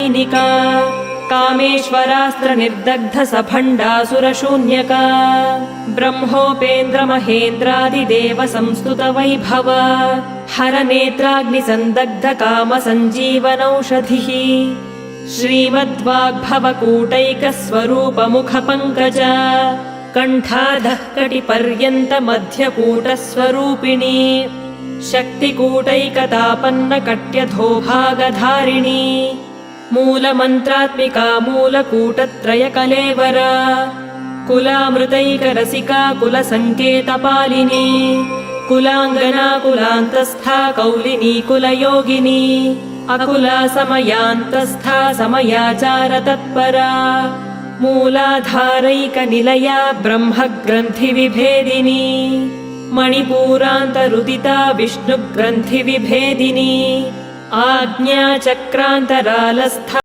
सैनिका कामेश्वरास्त्र निर्दग्ध सभण्डासुरशून्यका ब्रह्मोपेन्द्र महेन्द्रादिदेव संस्तुत वैभव हर नेत्राग्निसन्दग्ध काम सञ्जीवनौषधिः श्रीमद्वाग्भवकूटैकस्वरूप मुखपङ्कज कण्ठाधः कटिपर्यन्त मध्यकूटस्वरूपिणी शक्तिकूटैकतापन्न कट्यधोभागधारिणी मूलमन्त्रात्मिका मूलकूटत्रयकलेवरा कुलामृतैकरसिका कुलसङ्केतपालिनी कुलाङ्गना कुलान्तस्था कौलिनी कुलयोगिनी अकुला समयान्तस्था समयाचार तत्परा मूलाधारैकनिलया ब्रह्मग्रन्थिविभेदिनी मणिपूरान्तरुदिता विष्णुग्रन्थिविभेदिनी आज्ञाचक्रान्तरालस्था